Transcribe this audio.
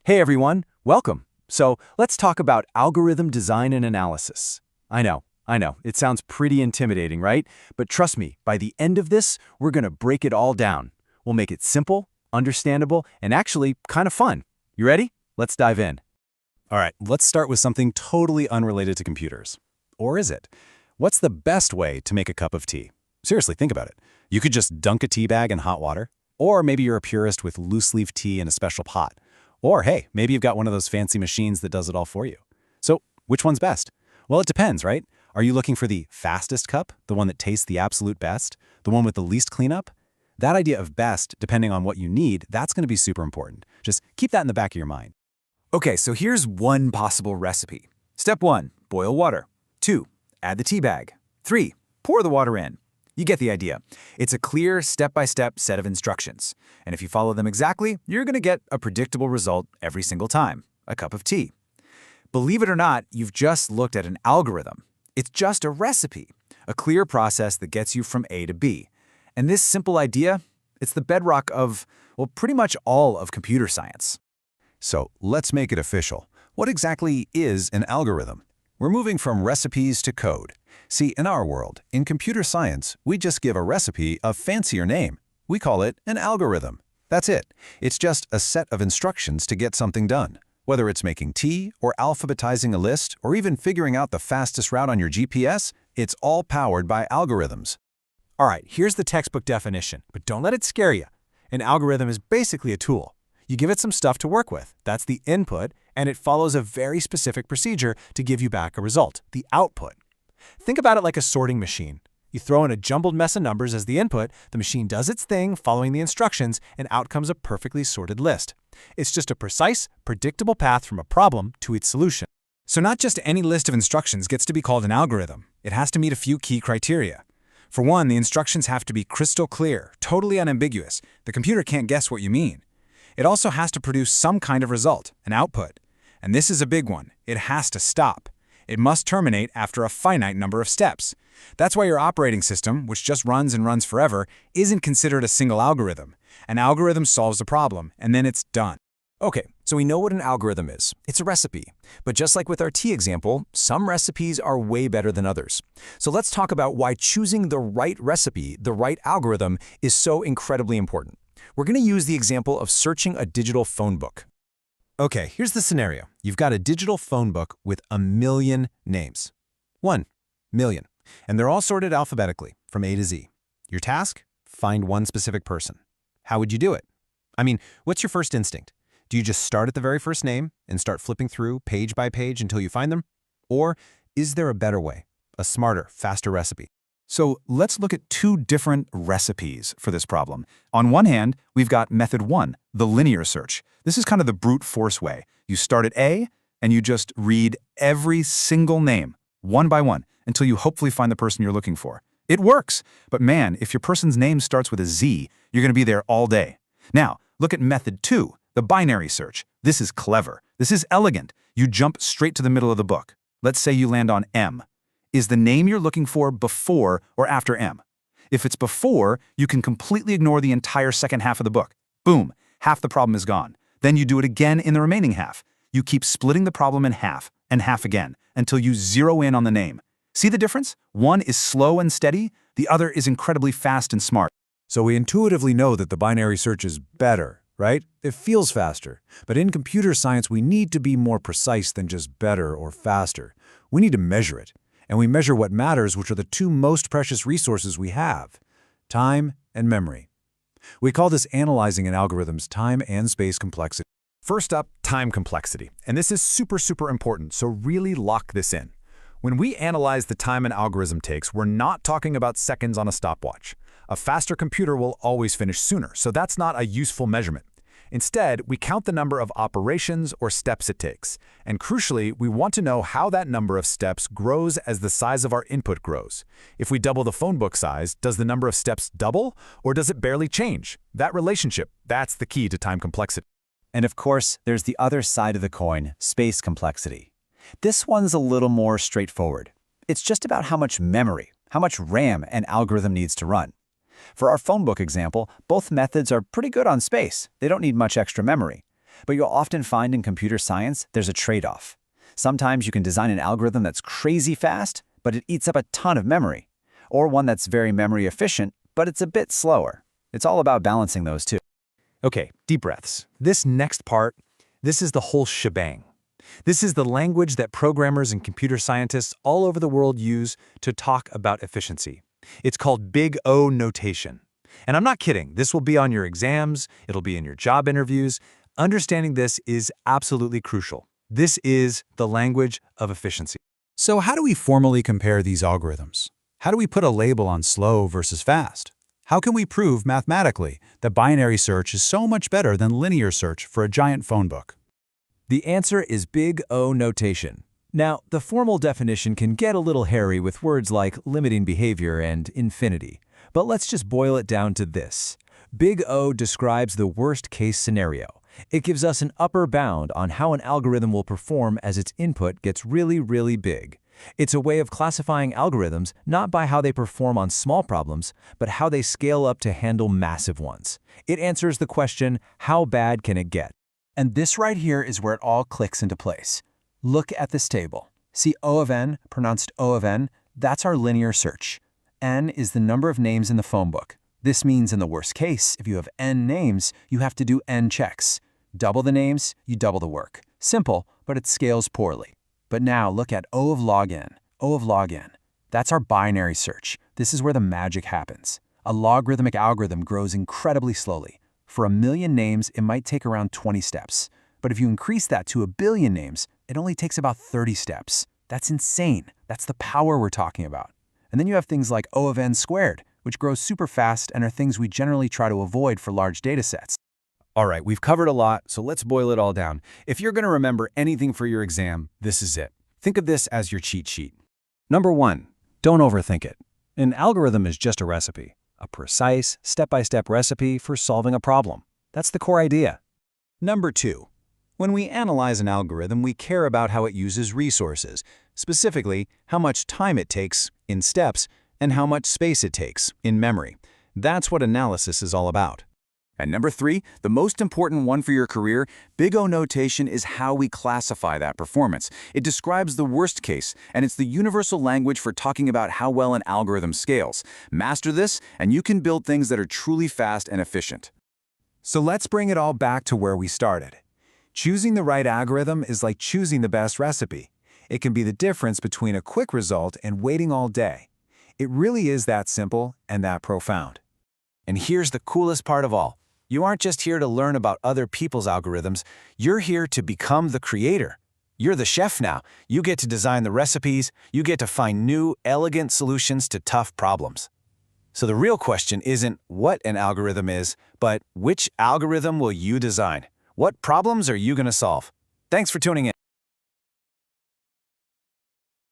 Hey everyone, welcome. So let's talk about algorithm design and analysis. I know, it sounds pretty intimidating, right? But trust me, by the end of this, we're gonna break it all down. We'll make it simple, understandable, and actually kind of fun. You ready? Let's dive in. All right, let's start with something totally unrelated to computers. Or is it? What's the best way to make a cup of tea? Seriously, think about it. You could just dunk a tea bag in hot water. Or maybe you're a purist with loose-leaf tea in a special pot. Or hey, maybe you've got one of those fancy machines that does it all for you. So which one's best? Well, it depends, right? Are you looking for the fastest cup, the one that tastes the absolute best, the one with the least cleanup? That idea of best, depending on what you need, that's going to be super important. Just keep that in the back of your mind. Okay, so here's one possible recipe. Step 1, boil water. 2, add the tea bag. 3, pour the water in. You get the idea. It's a clear, step-by-step set of instructions. And if you follow them exactly, you're going to get a predictable result every single time, a cup of tea. Believe it or not, you've just looked at an algorithm. It's just a recipe, a clear process that gets you from A to B. And this simple idea, it's the bedrock of, well, pretty much all of computer science. So let's make it official. What exactly is an algorithm? We're moving from recipes to code. See, in our world, in computer science, we just give a recipe a fancier name. We call it an algorithm. That's it. It's just a set of instructions to get something done. Whether it's making tea, or alphabetizing a list, or even figuring out the fastest route on your GPS, it's all powered by algorithms. All right, here's the textbook definition, but don't let it scare you. An algorithm is basically a tool. You give it some stuff to work with, that's the input, and it follows a very specific procedure to give you back a result, the output. Think about it like a sorting machine. You throw in a jumbled mess of numbers as the input, the machine does its thing following the instructions, and out comes a perfectly sorted list. It's just a precise, predictable path from a problem to its solution. So not just any list of instructions gets to be called an algorithm. It has to meet a few key criteria. For one, the instructions have to be crystal clear, totally unambiguous. The computer can't guess what you mean. It also has to produce some kind of result, an output. And this is a big one. It has to stop. It must terminate after a finite number of steps. That's why your operating system, which just runs and runs forever, isn't considered a single algorithm. An algorithm solves a problem, and then it's done. Okay, so we know what an algorithm is. It's a recipe. But just like with our tea example, some recipes are way better than others. So let's talk about why choosing the right recipe, the right algorithm, is so incredibly important. We're going to use the example of searching a digital phone book. Okay, here's the scenario. You've got a digital phone book with 1 million names. 1 million. And they're all sorted alphabetically, from A to Z. Your task? Find one specific person. How would you do it? I mean, what's your first instinct? Do you just start at the very first name and start flipping through page by page until you find them? Or is there a better way, a smarter, faster recipe? So let's look at two different recipes for this problem. On one hand, we've got method 1, the linear search. This is kind of the brute force way. You start at A, and you just read every single name, one by one, until you hopefully find the person you're looking for. It works, but man, if your person's name starts with a Z, you're going to be there all day. Now, look at method 2, the binary search. This is clever. This is elegant. You jump straight to the middle of the book. Let's say you land on M. Is the name you're looking for before or after M? If it's before, you can completely ignore the entire second half of the book. Boom, half the problem is gone. Then you do it again in the remaining half. You keep splitting the problem in half and half again until you zero in on the name. See the difference? One is slow and steady, the other is incredibly fast and smart. So we intuitively know that the binary search is better, right? It feels faster. But in computer science, we need to be more precise than just better or faster. We need to measure it. And we measure what matters, which are the two most precious resources we have, time and memory. We call this analyzing an algorithm's time and space complexity. First up, time complexity. And this is super important, so really lock this in. When we analyze the time an algorithm takes, we're not talking about seconds on a stopwatch. A faster computer will always finish sooner, so that's not a useful measurement. Instead, we count the number of operations or steps it takes. And crucially, we want to know how that number of steps grows as the size of our input grows. If we double the phone book size, does the number of steps double, or does it barely change? That relationship, that's the key to time complexity. And of course, there's the other side of the coin, space complexity. This one's a little more straightforward. It's just about how much memory, how much RAM an algorithm needs to run. For our phone book example, both methods are pretty good on space. They don't need much extra memory. But you'll often find in computer science there's a trade-off. Sometimes you can design an algorithm that's crazy fast, but it eats up a ton of memory. Or one that's very memory efficient, but it's a bit slower. It's all about balancing those two. Okay, deep breaths. This next part, this is the whole shebang. This is the language that programmers and computer scientists all over the world use to talk about efficiency. It's called Big O notation. And I'm not kidding, this will be on your exams, it'll be in your job interviews. Understanding this is absolutely crucial. This is the language of efficiency. So how do we formally compare these algorithms? How do we put a label on slow versus fast? How can we prove mathematically that binary search is so much better than linear search for a giant phone book? The answer is Big O notation. Now, the formal definition can get a little hairy with words like limiting behavior and infinity, but let's just boil it down to this. Big O describes the worst-case scenario. It gives us an upper bound on how an algorithm will perform as its input gets really, really big. It's a way of classifying algorithms not by how they perform on small problems, but how they scale up to handle massive ones. It answers the question, how bad can it get? And this right here is where it all clicks into place. Look at this table. See O of n, pronounced O of n? That's our linear search. N is the number of names in the phone book. This means in the worst case, if you have n names, you have to do n checks. Double the names, you double the work. Simple, but it scales poorly. But now look at O of log n. O of log n. That's our binary search. This is where the magic happens. A logarithmic algorithm grows incredibly slowly. For 1 million names, it might take around 20 steps. But if you increase that to 1 billion names, it only takes about 30 steps. That's insane. That's the power we're talking about. And then you have things like O of n squared, which grows super fast and are things we generally try to avoid for large data sets. All right, we've covered a lot, so let's boil it all down. If you're going to remember anything for your exam, this is it. Think of this as your cheat sheet. Number 1, don't overthink it. An algorithm is just a recipe, a precise, step-by-step recipe for solving a problem. That's the core idea. Number 2, when we analyze an algorithm, we care about how it uses resources, specifically how much time it takes in steps and how much space it takes in memory. That's what analysis is all about. And number 3, the most important one for your career, Big O notation is how we classify that performance. It describes the worst case, and it's the universal language for talking about how well an algorithm scales. Master this, and you can build things that are truly fast and efficient. So let's bring it all back to where we started. Choosing the right algorithm is like choosing the best recipe. It can be the difference between a quick result and waiting all day. It really is that simple and that profound. And here's the coolest part of all. You aren't just here to learn about other people's algorithms. You're here to become the creator. You're the chef now. You get to design the recipes. You get to find new, elegant solutions to tough problems. So the real question isn't what an algorithm is, but which algorithm will you design? What problems are you going to solve? Thanks for tuning in.